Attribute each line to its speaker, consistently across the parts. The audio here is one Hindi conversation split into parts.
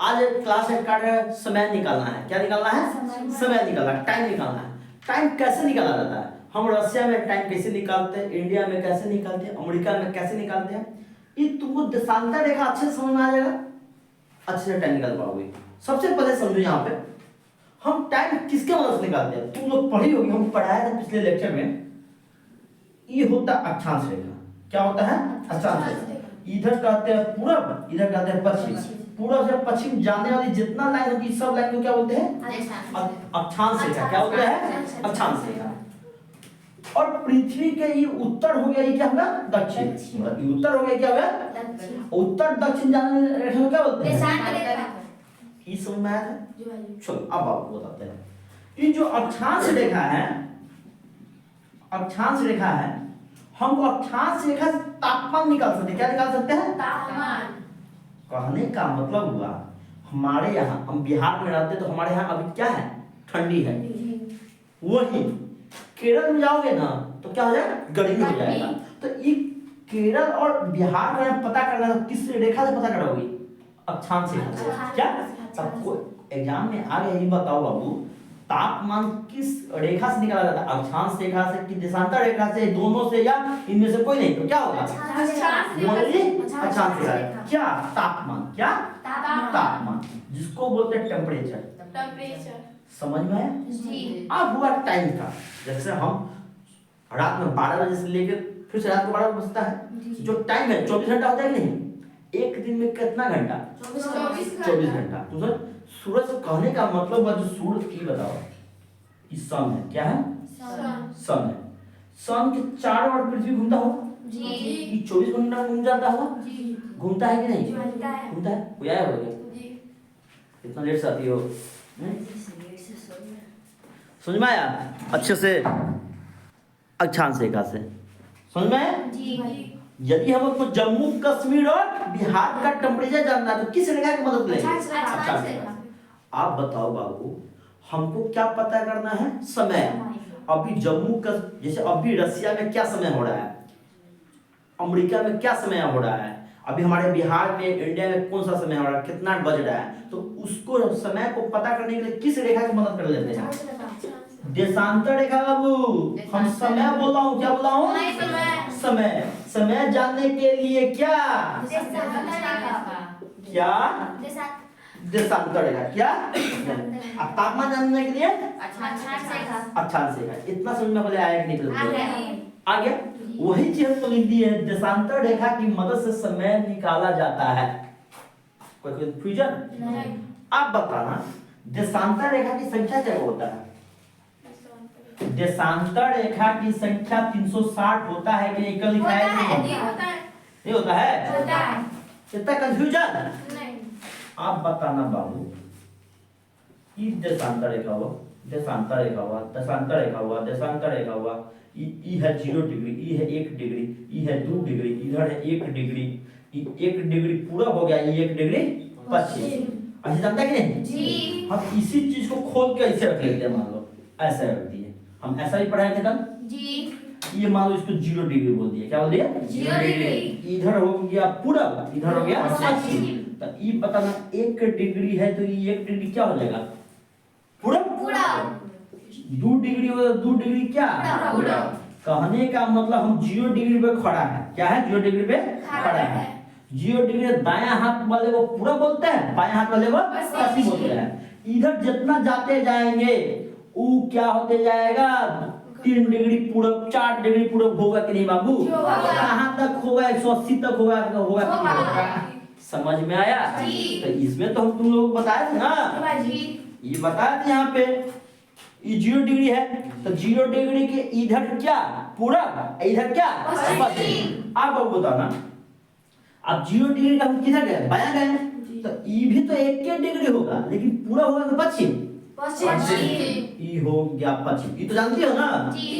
Speaker 1: आज क्लास का समय निकालना है। क्या निकालना है? समय निकालना है, टाइम निकालना है। टाइम कैसे निकाला जाता है? हम रशिया में टाइम कैसे निकालते हैं, इंडिया में कैसे निकालते हैं, अमेरिका में कैसे निकालते हैं, ये तुमको देशांतर रेखा अच्छे से समझ में आ जाएगा, अच्छे से टाइम निकाल पाओगे। सबसे पहले समझो यहाँ पे हम टाइम किसके मदद से निकालते हैं। तुम लोग पढ़ी होगी, हम पढ़ाया था पिछले लेक्चर में। ये होता अक्षांश रेखा। क्या होता है? अक्षांश रेखा। इधर कहते हैं पूरब, इधर कहते हैं पश्चिम। पूरब से पश्चिम जाने वाली जितना लाइन होती है सब लाइन को क्या बोलते हैं? अक्षांश रेखा। क्या होता है? अक्षांश रेखा। और पृथ्वी के ये उत्तर हो गया, ये क्या होगा? दक्षिण। ये उत्तर हो गया, क्या होगा? उत्तर दक्षिण जाने वाली रेखा को क्या बोलते हैं? ये समझ में आया था? चलो अब आपको बताते हैं। ये जो अक्षांश रेखा है, अक्षांश रेखा है, हम अक्षांश रेखा से तापमान निकाल सकते हैं। क्या निकाल सकते हैं? तापमान। कहने का मतलब हुआ हमारे यहाँ, हम बिहार में रहते तो हमारे यहाँ अभी क्या है? ठंडी है। वही केरल में जाओगे ना तो क्या हो जाएगा? गर्मी हो जाएगा। तो ये केरल और बिहार का पता करना है तो किस रेखा से पता करोगे? अक्षांश रेखा। क्या सबको एग्जाम में आ गया? ये बताओ बाबू, तापमान किस रेखा से निकाला जाता है? अक्षांश रेखा से कि देशांतर रेखा से, दोनों से, या इनमें से कोई नहीं? तो क्या होगा? अक्षांश रेखा। क्या? तापमान। क्या? तापमान, जिसको बोलते हैं टेम्परेचर। समझ में आया? अब हुआ टाइम का। जैसे हम रात में 12 बजे से लेकर फिर से रात को 12 बजे बजता है, जो टाइम है 24 घंटा होता है कि नहीं? एक दिन में कितना घंटा? 24 घंटा। तो सर सूरज कहने का मतलब है जो सूरज की बताओ, इस सन है। क्या है? सन है। सन के चारों ओर पृथ्वी घूमता हो जी। ये 24 घंटा घूम जाता होगा जी। घूमता है कि नहीं? घूमता है। कोई आया होगा जी? इतना लेट से आती हो? समझ में आया अच्छे से? अक्षांश रेखा से समझ में आया जी। यदि हमको जम्मू कश्मीर और बिहार का टेम्परेचर जानना है तो किस रेखा की मदद लेंगे? अक्षांश रेखा। आप बताओ बाबू, हमको क्या पता करना है? समय। अभी जम्मू का, जैसे अभी रसिया में क्या समय हो रहा है, अमेरिका में क्या समय हो रहा है, अभी हमारे बिहार में, इंडिया में कौन सा समय हो रहा है, कितना बज रहा है, तो उसको समय को पता करने के लिए किस रेखा की मदद कर लेते हैं? देशांतर रेखा बाबू। हम समय बोल रहा हूँ, क्या बोल रहा हूँ? समय। समय जानने के लिए क्या? क्या? देशांतर रेखा। क्या? अब तापमान जानने के लिए अक्षांश रेखा। इतना समझ में पहले आया कि नहीं? आ गया। वही चीज तो लिख दी है, देशांतर रेखा की मदद से समय निकाला जाता है। कोई कंफ्यूजन? आप बताना, देशांतर रेखा की संख्या क्या होता है? देशांतर रेखा की संख्या 360 होता है कि नहीं? कल लिखा है कि नहीं? नहीं होता है? इतना कंफ्यूजन? आप बताना बाबू, ये देशांतर रेखा हुआ, देशांतर रेखा हुआ, देशांतर रेखा हुआ, देशांतर रेखा हुआ। ई है 0 डिग्री, ई है 1 डिग्री, ई है 2 डिग्री, इधर है 1 डिग्री, 1 डिग्री पूरा हो गया, ये 1 डिग्री पश्चिम। अच्छा जानता है कि नहीं जी? हम इसी चीज को खोल के ऐसे रख लेते हैं, मान लो ऐसे रख दिए, हम ऐसा ही पढ़ाए थे कल जी। ये मान लो इसको 0 डिग्री बोल दिया। क्या बोल दिया? 0 डिग्री। इधर हो गया पूरब, इधर हो गया पश्चिम। तो ये बताना 1 डिग्री है तो ये 1 डिग्री क्या हो जाएगा? पूरब। 2 डिग्री हो तो 2 डिग्री क्या? पूरब। कहने का मतलब हम 0 डिग्री पे खड़ा है। क्या है? 0 डिग्री पे खड़ा है। 0 डिग्री दायां हाथ वाले को पूरब बोलते हैं, बायां हाथ वाले को पश्चिम बोलते हैं। इधर जितना जाते जाएंगे वो क्या होते जाएगा? 3 डिग्री पूरब, 4 डिग्री पूरब होगा कि नहीं बाबू? कहाँ तक होगा? 180 तक होगा कि नहीं होगा? समझ में आया? तो इसमें तो हम तुम लोग बताए थे ना, ये बताया थे यहाँ पे ये 0 डिग्री है तो 0 डिग्री के इधर क्या? पूरब, इधर क्या? पश्चिम। आप अब बताना, अब 0 डिग्री का हम किधर गए? बायां गए, तो ये भी तो 1 डिग्री होगा, लेकिन पूरा होगा तो पश्चिम। ये हो गया पश्चिम। ये तो जानती हो ना,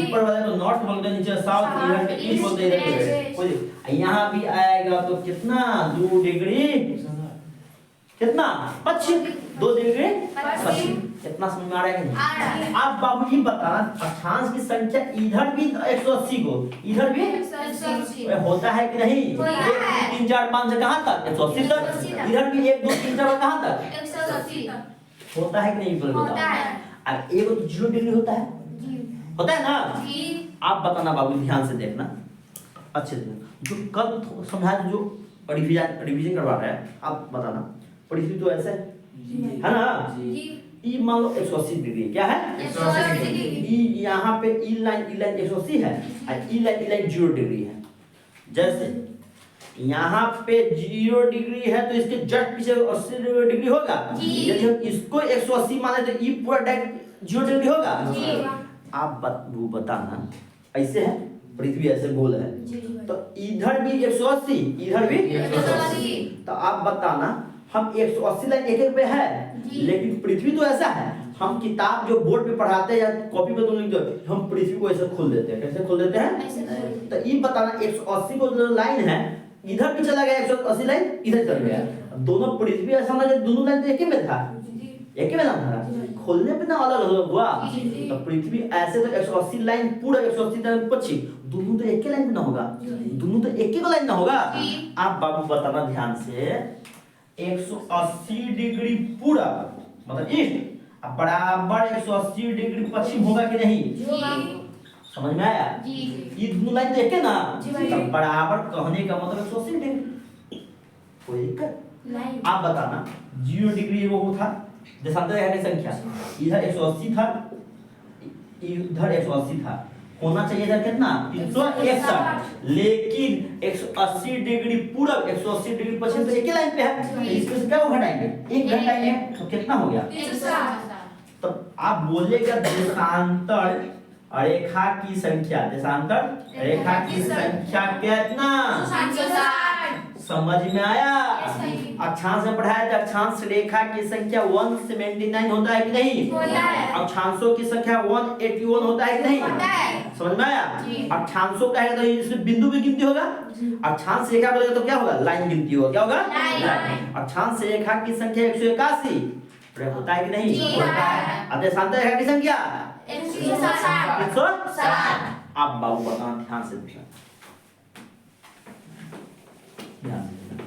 Speaker 1: ऊपर वाले को नॉर्थ बोलते हैं, नीचे साउथ, इधर के ईस्ट बोलते हैं, इधर के। यहाँ भी आएगा तो कितना? 2 डिग्री कितना पश्चिम 2 डिग्री पश्चिम। इतना समझ में आ रहा है कि नहीं? आप बाबू जी बताना अक्षांश की संख्या इधर भी 180 को इधर भी
Speaker 2: 180
Speaker 1: होता है कि नहीं?
Speaker 2: होता
Speaker 1: 1
Speaker 2: है।
Speaker 1: 2 3 4 5 से कहां तक 180 तक। इधर भी 1 2 3 4 कहां तक
Speaker 2: 180
Speaker 1: होता है कि नहीं? बोलो
Speaker 2: होता है।
Speaker 1: अब एक तो 0 डिग्री होता है, होता है ना?
Speaker 2: जी
Speaker 1: आप बताना बाबू ध्यान से देखना अच्छे से। जो कल समझाया जो रिवीजन करवा रहा है आप बताना। पृथ्वी तो ऐसे है ना?
Speaker 2: जी
Speaker 1: ई मान लो 180 डिग्री क्या है?
Speaker 2: 180 डिग्री।
Speaker 1: ई यहाँ पे ई लाइन 180 है और ई लाइन 0 डिग्री है। जैसे यहाँ पे 0 डिग्री है तो इसके जस्ट पीछे 80 डिग्री होगा।
Speaker 2: जी।
Speaker 1: यदि हम इसको 180 माने तो ई पूरा डायरेक्ट 0 डिग्री होगा।
Speaker 2: जी।
Speaker 1: आप वो बताना ऐसे है, पृथ्वी ऐसे गोल है तो इधर भी 180 इधर भी
Speaker 2: 180।
Speaker 1: तो आप बताना हम 180 लाइन एक पे है
Speaker 2: जी।
Speaker 1: लेकिन पृथ्वी तो ऐसा है। हम किताब जो बोर्ड पे पढ़ाते हैं या कॉपी पे तो लिखते हैं, हम पृथ्वी को ऐसे खोल देते हैं। कैसे खोल देते हैं?
Speaker 2: ऐसे।
Speaker 1: तो ये बताना 180 को जो लाइन है इधर भी चला गया 180 लाइन इधर चल गया। दोनों पृथ्वी ऐसा ना दोनों लाइन तो एक ही में था, एक ही में ना था, खोलने पे ना अलग अलग हुआ।
Speaker 2: जी।
Speaker 1: तो पृथ्वी ऐसे तो 180 लाइन पूरा 180 लाइन पश्चिम दोनों तो एक ही लाइन में ना होगा, दोनों तो एक ही लाइन ना होगा।
Speaker 2: जी।
Speaker 1: आप बाबू बताना ध्यान से 180 डिग्री पूरा मतलब ईस्ट अब बराबर 180 डिग्री पश्चिम होगा कि नहीं? समझ में आया?
Speaker 2: जी।
Speaker 1: ये दोनों लाइन तो एक है ना?
Speaker 2: जी भाई।
Speaker 1: तब बराबर कहने का मतलब 180 डिग्री। कोई दिक्कत?
Speaker 2: नहीं।
Speaker 1: आप बताना 0 डिग्री वो था देशांतर रेखा की संख्या इधर 180 था इधर 180 था, होना चाहिए था कितना 361 लेकिन 180 डिग्री पूरब 180 डिग्री पश्चिम तो एक ही लाइन पे है तो इसमें से क्या वो घटाएंगे एक घटाएंगे तो कितना हो गया?
Speaker 2: 160।
Speaker 1: तो आप बोलेगा देशांतर रेखा की संख्या, देशांतर रेखा की संख्या कितना?
Speaker 2: 360।
Speaker 1: समझ में आया?
Speaker 2: Yes, भाई।
Speaker 1: अक्षांश में पढ़ाया था अक्षांश रेखा की संख्या 179 होता है कि नहीं?
Speaker 2: होता है।
Speaker 1: अक्षांशों की संख्या 181 होता है कि नहीं?
Speaker 2: होता है।
Speaker 1: समझ में आया?
Speaker 2: जी।
Speaker 1: अक्षांशों का है तो इसमें बिंदु भी गिनती होगा। अक्षांश रेखा बोलेगा तो क्या होगा? लाइन गिनती होगा। क्या होगा?
Speaker 2: लाइन।
Speaker 1: अक्षांश रेखा की संख्या 181 होता है कि नहीं?
Speaker 2: जी, होता है।
Speaker 1: अब देशांतर रेखा की संख्या
Speaker 2: 160।
Speaker 1: 160। आप बाबू बताना ध्यान से देखना। ध्यान से देखना।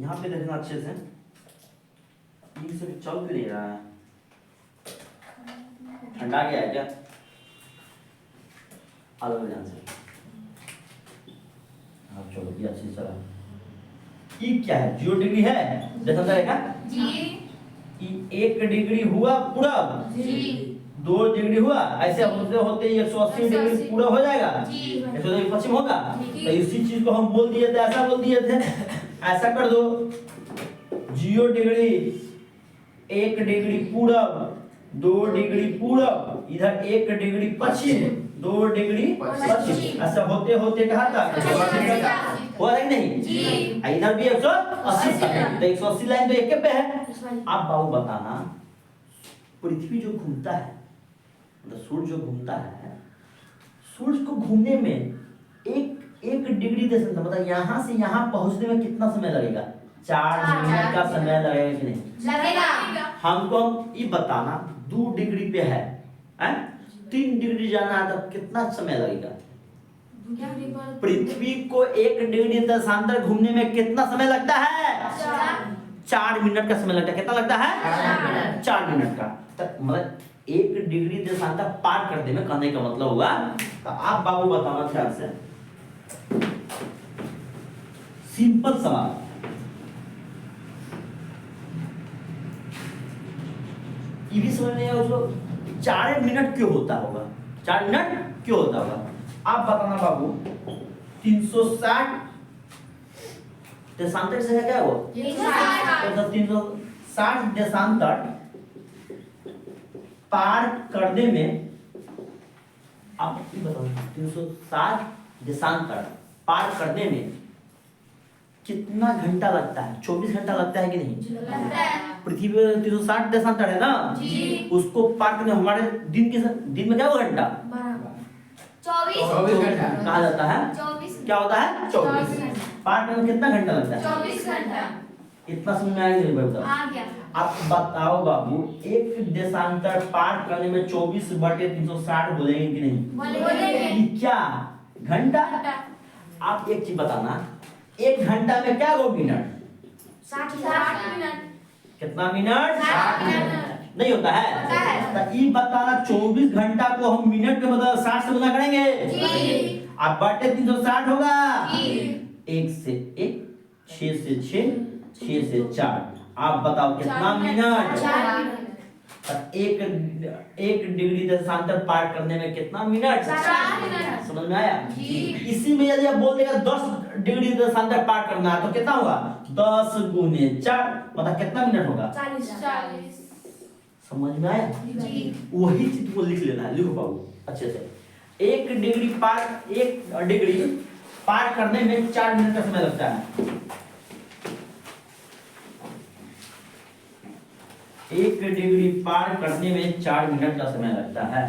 Speaker 1: यहाँ पे देखना अच्छे से, ये सब चल भी नहीं रहा है, ठंडा गया है क्या? अलग ध्यान से आप चलो ये अच्छी तरह। ये क्या है? 0 डिग्री है देशांतर रेखा।
Speaker 2: जी।
Speaker 1: 1 डिग्री हुआ पूरब,
Speaker 2: जी।
Speaker 1: 2 डिग्री हुआ, ऐसे होते होते 180 डिग्री पूरा हो जाएगा।
Speaker 2: जी।
Speaker 1: 180 डिग्री पश्चिम होगा।
Speaker 2: जी।
Speaker 1: तो इसी चीज को हम बोल दिए थे, ऐसा बोल दिए थे, ऐसा कर दो 0 डिग्री 1 डिग्री पूरब 2 डिग्री पूरब इधर 1 डिग्री पश्चिम 2 डिग्री पश्चिम, ऐसा होते होते कहाँ तक? हुआ है कि नहीं?
Speaker 2: जी।
Speaker 1: इधर भी 180 तो 180 लाइन तो एक पे है। आप बाबू बताना पृथ्वी जो घूमता है मतलब सूर्य जो घूमता है, सूर्य को घूमने में एक डिग्री देशांतर मतलब यहाँ से यहाँ पहुंचने में कितना समय लगेगा? 4 मिनट का समय लगेगा कि नहीं?
Speaker 2: लगेगा।
Speaker 1: हमको ये बताना 2 डिग्री पे है, 3 डिग्री जाना है तो कितना समय लगेगा? पृथ्वी को 1 डिग्री देशांतर घूमने में कितना समय लगता है? 4 मिनट का समय लगता है। कितना लगता है? 4 मिनट का। तो मतलब 1 डिग्री देशांतर पार करने में कहने का मतलब हुआ। तो आप बाबू बताना ध्यान से, सिंपल सवाल, ये भी समझ नहीं आया उसको 4 मिनट क्यों होता होगा? 4 मिनट क्यों होता होगा? आप बताना बाबू 360 देशांतर से है क्या वो? 360 देशांतर पार करने में आप ये बताओ 360 देशांतर पार करने में कितना घंटा लगता है? 24 घंटा लगता है कि नहीं?
Speaker 2: लगता है।
Speaker 1: पृथ्वी पे 360 देशांतर है ना,
Speaker 2: जी।
Speaker 1: उसको पार करने हमारे दिन में क्या हुआ घंटा?
Speaker 2: 24
Speaker 3: घंटा।
Speaker 1: कहा जाता है
Speaker 2: 24
Speaker 1: क्या होता है 24
Speaker 2: घंटा।
Speaker 1: पार करने में कितना घंटा लगता है
Speaker 2: 24 घंटा
Speaker 1: इतना समझ में आया कि नहीं भाई बताओ
Speaker 2: आ गया।
Speaker 1: आप बताओ बाबू एक देशांतर पार करने में 24/360 बोलेंगे कि नहीं
Speaker 2: बोलेंगे।
Speaker 1: ये क्या घंटा आप एक चीज बताना एक घंटा में क्या 2 मिनट
Speaker 2: 60 मिनट
Speaker 1: कितना मिनट
Speaker 2: 60 मिनट
Speaker 1: नहीं होता है
Speaker 2: होता है।
Speaker 1: तो ये बताना 24 घंटा को हम मिनट में बदल 60 से गुना करेंगे
Speaker 2: जी।
Speaker 1: अब बटे 360 होगा
Speaker 2: जी।
Speaker 1: 1 से 1 6 से 6 6 से 4 आप बताओ कितना मिनट
Speaker 2: 4 मिनट
Speaker 1: और एक डिग्री देशांतर पार करने में कितना मिनट
Speaker 2: 4 मिनट
Speaker 1: समझ में आया
Speaker 2: जी।
Speaker 1: इसी में यदि आप बोल देगा 10 डिग्री देशांतर पार करना है तो कितना होगा 10 गुने 4 मतलब कितना मिनट होगा
Speaker 2: 40
Speaker 1: समझ में आया
Speaker 2: जी।
Speaker 1: वही चीज को लिख लेना है लिखो बाबू अच्छे से एक डिग्री पार करने में 4 मिनट का समय लगता है एक डिग्री पार करने में 4 मिनट का समय लगता है